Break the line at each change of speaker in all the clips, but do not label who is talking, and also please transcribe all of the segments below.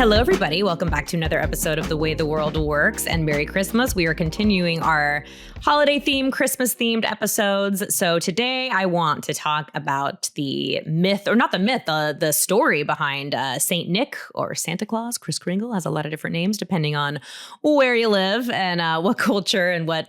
Hello, everybody. Welcome back to another episode of The Way the World Works, and Merry Christmas. We are continuing our holiday-themed, Christmas-themed episodes. So today I want to talk about the myth, or not the myth, the story behind Saint Nick or Santa Claus. Kris Kringle has a lot of different names depending on where you live and what culture and what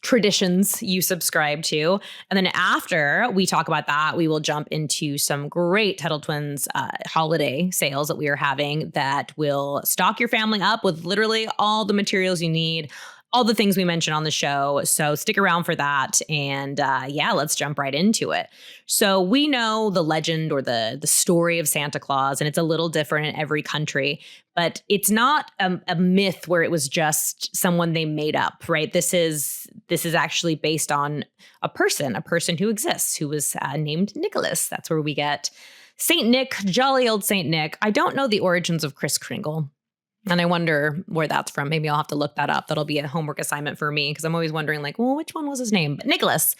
traditions you subscribe to. And then after we talk about that, we will jump into some great Tuttle Twins holiday sales that we are having that will stock your family up with literally all the materials you need, all the things we mentioned on the show. So stick around for that. And let's jump right into it. So we know the legend or the story of Santa Claus, and it's a little different in every country, but it's not a myth where it was just someone they made up, right? This is actually based on a person who exists, who was named Nicholas. That's where we get Saint Nick, jolly old Saint Nick. I don't know the origins of Kris Kringle, and I wonder where that's from. Maybe I'll have to look that up. That'll be a homework assignment for me because I'm always wondering, like, well, which one was his name? But Nicholas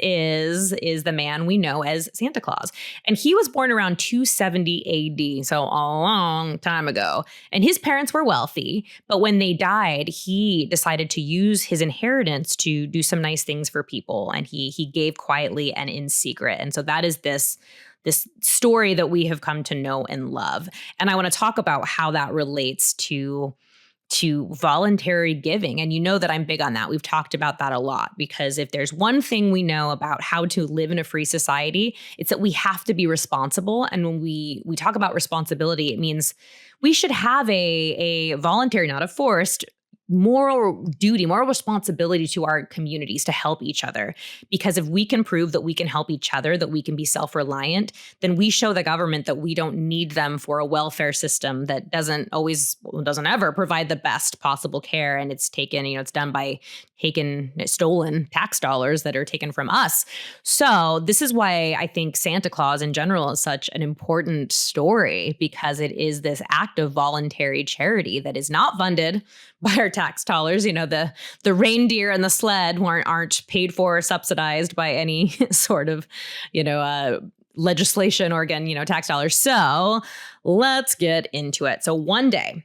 is the man we know as Santa Claus. And he was born around 270 AD, so a long time ago. And his parents were wealthy, but when they died, he decided to use his inheritance to do some nice things for people. And he gave quietly and in secret. And so that is this story that we have come to know and love. And I want to talk about how that relates to voluntary giving. And you know that I'm big on that. We've talked about that a lot because if there's one thing we know about how to live in a free society, it's that we have to be responsible. And when we talk about responsibility, it means we should have a voluntary, not a forced, moral duty, moral responsibility to our communities to help each other. Because if we can prove that we can help each other, that we can be self-reliant, then we show the government that we don't need them for a welfare system that doesn't ever provide the best possible care. And it's done by stolen tax dollars that are taken from us. So this is why I think Santa Claus in general is such an important story, because it is this act of voluntary charity that is not funded by our tax dollars. The reindeer and the sled aren't paid for or subsidized by any sort of, legislation or tax dollars. So let's get into it. So one day,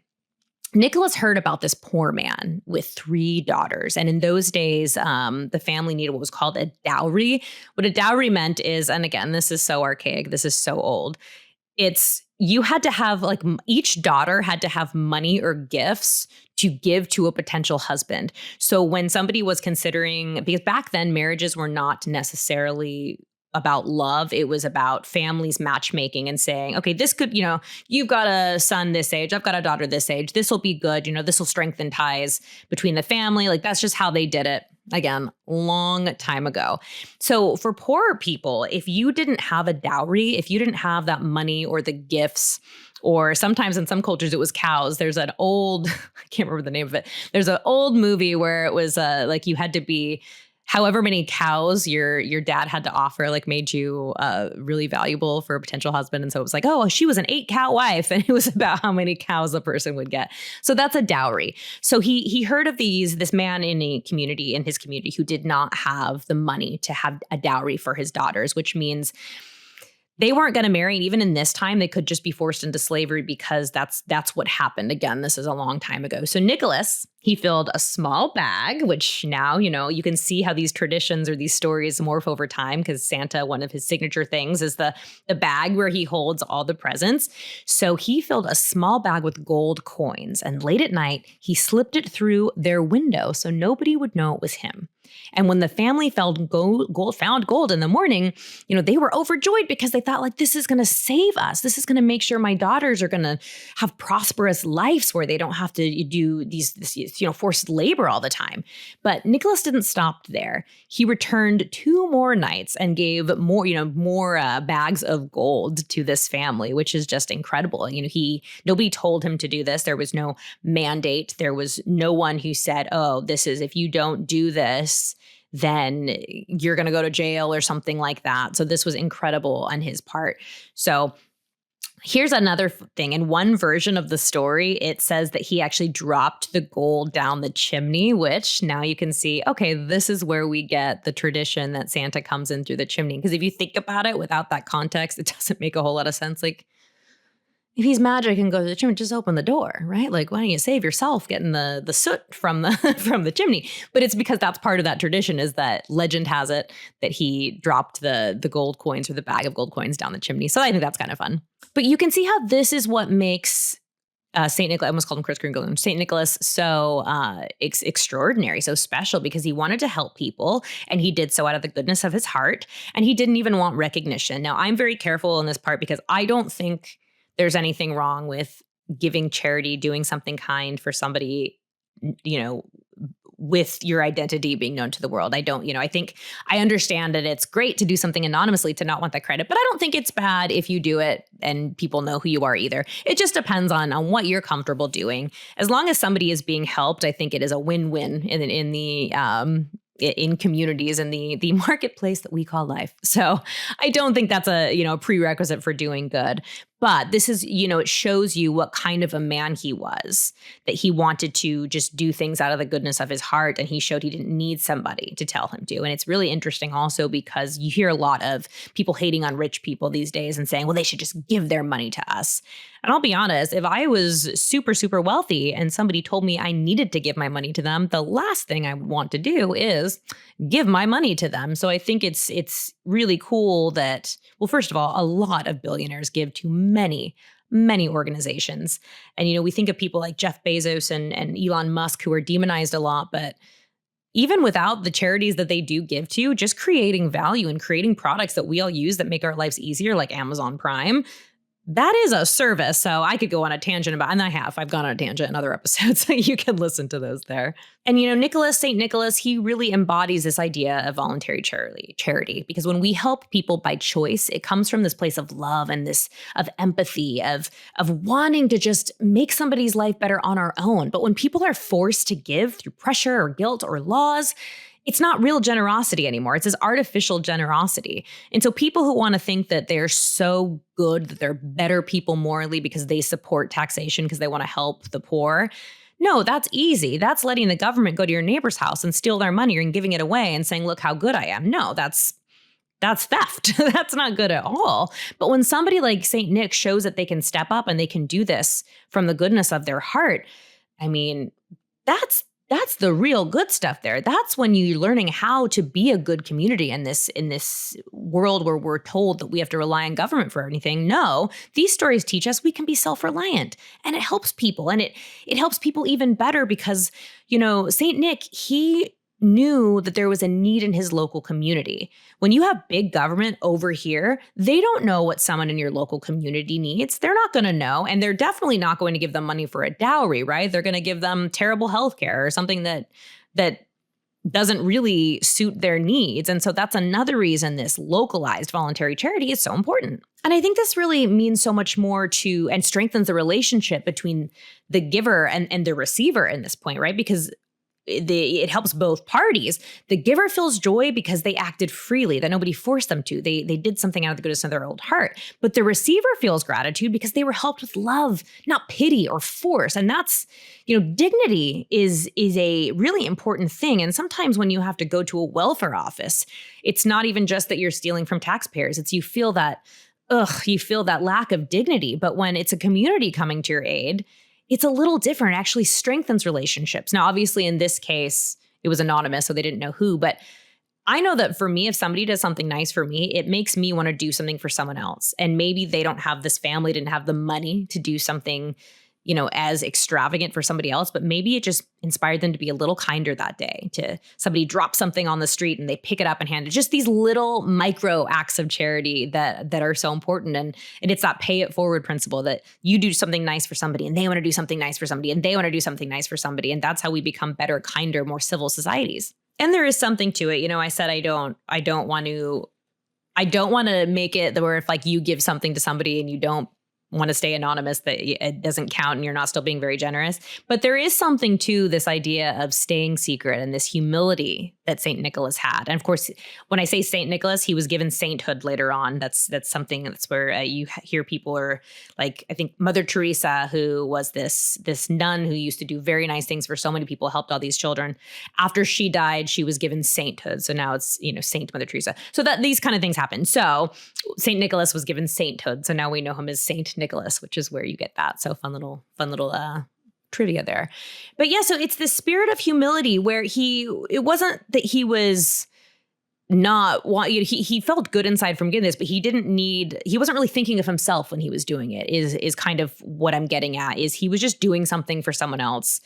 Nicholas heard about this poor man with 3 daughters. And in those days, the family needed what was called a dowry. What a dowry meant is, and again, this is so archaic, this is so old. You had to have, each daughter had to have money or gifts to give to a potential husband. So when somebody was considering, because back then marriages were not necessarily about love, it was about families matchmaking and saying, okay, this could, you've got a son this age, I've got a daughter this age, this will be good, this will strengthen ties between the family. That's just how they did it. Again, long time ago. So for poorer people, if you didn't have a dowry, if you didn't have that money or the gifts, or sometimes in some cultures it was cows. There's an old, I can't remember the name of it. There's an old movie where it was you had to be however many cows your dad had to offer, made you really valuable for a potential husband. And so it was like, oh, she was an 8-cow wife. And it was about how many cows a person would get. So that's a dowry. So he heard of this man in his community who did not have the money to have a dowry for his daughters, which means they weren't going to marry. And even in this time, they could just be forced into slavery because that's what happened. Again, this is a long time ago. So Nicholas, he filled a small bag, which now, you can see how these traditions or these stories morph over time, because Santa, one of his signature things is the bag where he holds all the presents. So he filled a small bag with gold coins, and late at night, he slipped it through their window so nobody would know it was him. And when the family found gold in the morning, they were overjoyed because they thought, this is going to save us. This is going to make sure my daughters are going to have prosperous lives where they don't have to do this forced labor all the time. But Nicholas didn't stop there. He returned 2 more nights and gave more bags of gold to this family, which is just incredible. Nobody told him to do this. There was no mandate. There was no one who said, oh, if you don't do this, then you're going to go to jail or something like that. So this was incredible on his part. So here's another thing. In one version of the story, it says that he actually dropped the gold down the chimney, which now you can see, okay, this is where we get the tradition that Santa comes in through the chimney. Because if you think about it without that context, it doesn't make a whole lot of sense. if he's magic and go to the chimney, just open the door, right? Like, why don't you save yourself getting the soot from the from the chimney? But it's because that's part of that tradition, is that legend has it that he dropped the gold coins or the bag of gold coins down the chimney. So I think that's kind of fun. But you can see how this is what makes St. Nicholas, I almost called him Chris Kringle, St. Nicholas, so extraordinary, so special, because he wanted to help people, and he did so out of the goodness of his heart, and he didn't even want recognition. Now, I'm very careful in this part because I don't think there's anything wrong with giving charity, doing something kind for somebody, with your identity being known to the world. I don't, I think I understand that it's great to do something anonymously to not want that credit, but I don't think it's bad if you do it and people know who you are either. It just depends on what you're comfortable doing. As long as somebody is being helped, I think it is a win-win in communities in the marketplace that we call life. So I don't think that's a prerequisite for doing good. But this is, it shows you what kind of a man he was, that he wanted to just do things out of the goodness of his heart. And he showed he didn't need somebody to tell him to. And it's really interesting also because you hear a lot of people hating on rich people these days and saying, well, they should just give their money to us. And I'll be honest, if I was super, super wealthy and somebody told me I needed to give my money to them, the last thing I would want to do is give my money to them. So I think it's really cool that, well, first of all, a lot of billionaires give to many, many organizations. And, we think of people like Jeff Bezos and Elon Musk, who are demonized a lot, but even without the charities that they do give to, just creating value and creating products that we all use that make our lives easier, like Amazon Prime, that is a service. So I could go on a tangent about, and I've gone on a tangent in other episodes, so you can listen to those there. And, St. Nicholas, he really embodies this idea of voluntary charity, because when we help people by choice, it comes from this place of love and of empathy, of wanting to just make somebody's life better on our own. But when people are forced to give through pressure or guilt or laws, it's not real generosity anymore. It's this artificial generosity. And so people who want to think that they're so good, that they're better people morally because they support taxation, because they want to help the poor. No, that's easy. That's letting the government go to your neighbor's house and steal their money and giving it away and saying, look how good I am. No, that's theft. That's not good at all. But when somebody like St. Nick shows that they can step up and they can do this from the goodness of their heart, I mean, that's the real good stuff there. That's when you're learning how to be a good community in this world where we're told that we have to rely on government for anything. No, these stories teach us we can be self-reliant, and it helps people. And it helps people even better because, St. Nick, he knew that there was a need in his local community. When you have big government over here, they don't know what someone in your local community needs. They're not going to know. And they're definitely not going to give them money for a dowry, right? They're going to give them terrible health care or something that doesn't really suit their needs. And so that's another reason this localized voluntary charity is so important. And I think this really means so much more and strengthens the relationship between the giver and the receiver in this point, right? Because it helps both parties. The giver feels joy because they acted freely, that nobody forced them to. They did something out of the goodness of their own heart. But the receiver feels gratitude because they were helped with love, not pity or force. And that's, dignity is a really important thing. And sometimes when you have to go to a welfare office, it's not even just that you're stealing from taxpayers. It's you feel that lack of dignity. But when it's a community coming to your aid, it's a little different. It actually strengthens relationships. Now, obviously, in this case, it was anonymous, so they didn't know who. But I know that for me, if somebody does something nice for me, it makes me want to do something for someone else. And maybe they don't have this family, didn't have the money to do something, as extravagant for somebody else. But maybe it just inspired them to be a little kinder that day, to somebody drop something on the street and they pick it up and hand it. Just these little micro acts of charity that are so important. And it's that pay it forward principle, that you do something nice for somebody and they want to do something nice for somebody and they want to do something nice for somebody. And that's how we become better, kinder, more civil societies. And there is something to it. I said I don't want to make it where if like you give something to somebody and you don't want to stay anonymous, that it doesn't count and you're not still being very generous. But there is something to this idea of staying secret and this humility that Saint Nicholas had. And of course, when I say Saint Nicholas, he was given sainthood later on. That's something that's where you hear people are like, I think Mother Teresa, who was this nun who used to do very nice things for so many people, helped all these children. After she died, she was given sainthood. So now it's, Saint Mother Teresa. So that these kind of things happen. So Saint Nicholas was given sainthood. So now we know him as Saint Nicholas, which is where you get that. So fun little trivia there. But yeah, so it's the spirit of humility where it wasn't that he was he felt good inside from getting this, but he wasn't really thinking of himself when he was doing it is kind of what I'm getting at, is he was just doing something for someone else.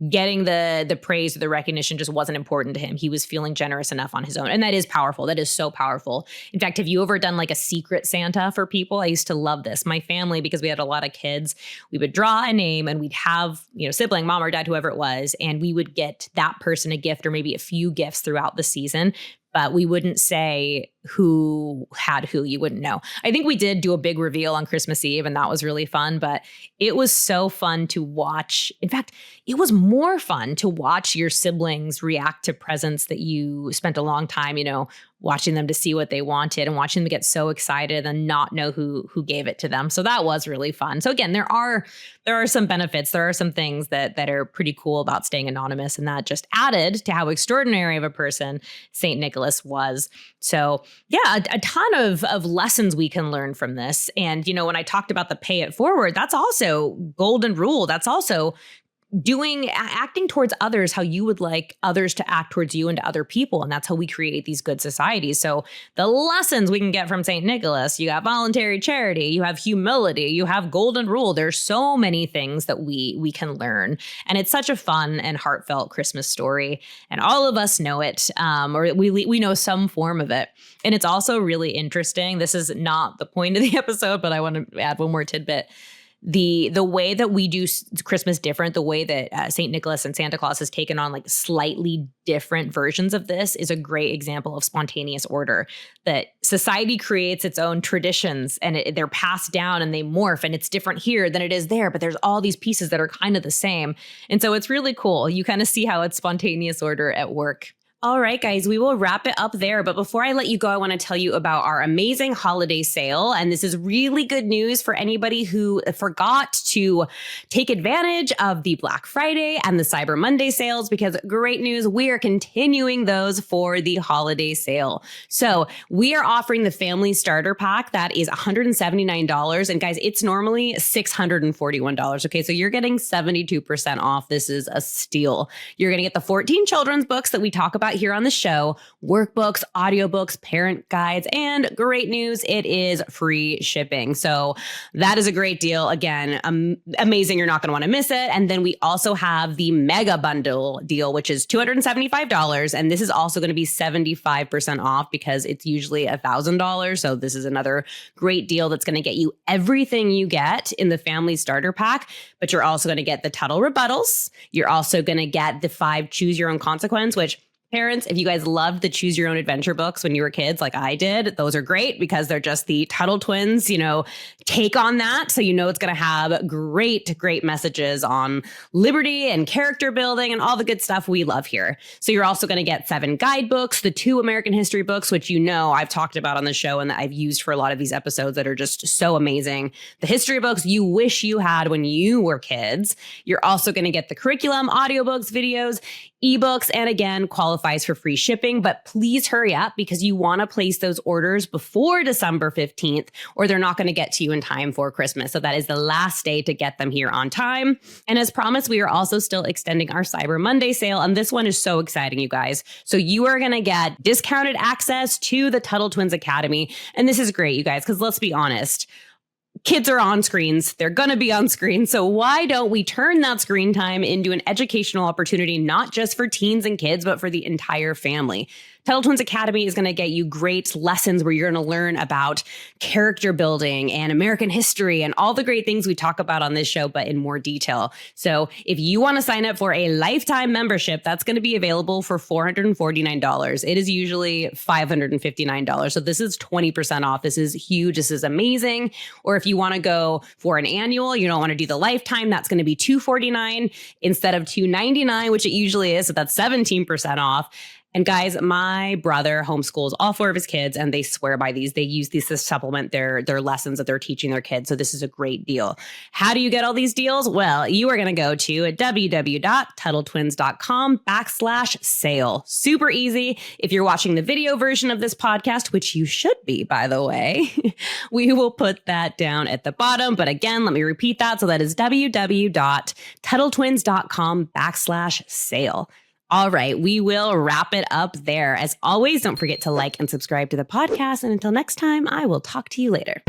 Getting the praise or the recognition just wasn't important to him. He was feeling generous enough on his own. And that is powerful. That is so powerful. In fact, have you ever done like a secret Santa for people? I used to love this. My family, because we had a lot of kids, we would draw a name and we'd have, sibling, mom or dad, whoever it was, and we would get that person a gift or maybe a few gifts throughout the season. But we wouldn't say who had who. You wouldn't know. I think we did do a big reveal on Christmas Eve, and that was really fun. But it was so fun to watch. In fact, it was more fun to watch your siblings react to presents that you spent a long time, watching them to see what they wanted and watching them get so excited and not know who gave it to them. So that was really fun. So again, there are some benefits. There are some things that are pretty cool about staying anonymous, and that just added to how extraordinary of a person Saint Nicholas was. So yeah, a ton of lessons we can learn from this. And, when I talked about the pay it forward, that's also golden rule. That's also acting towards others how you would like others to act towards you and to other people. And that's how we create these good societies. So the lessons we can get from St. Nicholas, you got voluntary charity, you have humility, you have golden rule. There's so many things that we can learn. And it's such a fun and heartfelt Christmas story. And all of us know it, or we know some form of it. And it's also really interesting. This is not the point of the episode, but I want to add one more tidbit. The way that we do Christmas different, the way that St. Nicholas and Santa Claus has taken on like slightly different versions of this is a great example of spontaneous order, that society creates its own traditions and they're passed down and they morph, and it's different here than it is there, but there's all these pieces that are kind of the same. And so it's really cool. You kind of see how it's spontaneous order at work. All right, guys, we will wrap it up there. But before I let you go, I want to tell you about our amazing holiday sale. And this is really good news for anybody who forgot to take advantage of the Black Friday and the Cyber Monday sales, because great news, we are continuing those for the holiday sale. So we are offering the family starter pack that is $179. And guys, it's normally $641. Okay, so you're getting 72% off. This is a steal. You're going to get the 14 children's books that we talk about here on the show, workbooks, audiobooks, parent guides, and great news, it is free shipping. So that is a great deal. Again, amazing. You're not going to want to miss it. And then we also have the mega bundle deal, which is $275. And this is also going to be 75% off because it's usually $1,000. So this is another great deal that's going to get you everything you get in the family starter pack, but you're also going to get the Tuttle rebuttals. You're also going to get the 5 choose your own consequence, which parents, if you guys loved the Choose Your Own Adventure books when you were kids, like I did, those are great because they're just the Tuttle twins, take on that. So it's going to have great, great messages on liberty and character building and all the good stuff we love here. So you're also going to get 7 guidebooks, the 2 American history books, which I've talked about on the show and that I've used for a lot of these episodes that are just so amazing. The history books you wish you had when you were kids. You're also going to get the curriculum, audiobooks, videos, ebooks, and again, qualifies for free shipping, but please hurry up because you want to place those orders before December 15th, or they're not going to get to you in time for Christmas. So that is the last day to get them here on time. And as promised, we are also still extending our Cyber Monday sale. And this one is so exciting, you guys. So you are going to get discounted access to the Tuttle Twins Academy. And this is great, you guys, because let's be honest, kids are on screens. They're going to be on screen. So why don't we turn that screen time into an educational opportunity, not just for teens and kids, but for the entire family? Tuttle Twins Academy is going to get you great lessons where you're going to learn about character building and American history and all the great things we talk about on this show, but in more detail. So if you want to sign up for a lifetime membership, that's going to be available for $449. It is usually $559. So this is 20% off. This is huge. This is amazing. Or if you want to go for an annual, you don't want to do the lifetime, that's going to be $249 instead of $299, which it usually is. So that's 17% off. And guys, my brother homeschools all 4 of his kids, and they swear by these. They use these to supplement their lessons that they're teaching their kids. So this is a great deal. How do you get all these deals? Well, you are going to go to www.TuttleTwins.com/sale. Super easy. If you're watching the video version of this podcast, which you should be, by the way, we will put that down at the bottom. But again, let me repeat that. So that is www.TuttleTwins.com/sale. All right, we will wrap it up there. As always, don't forget to like and subscribe to the podcast. And until next time, I will talk to you later.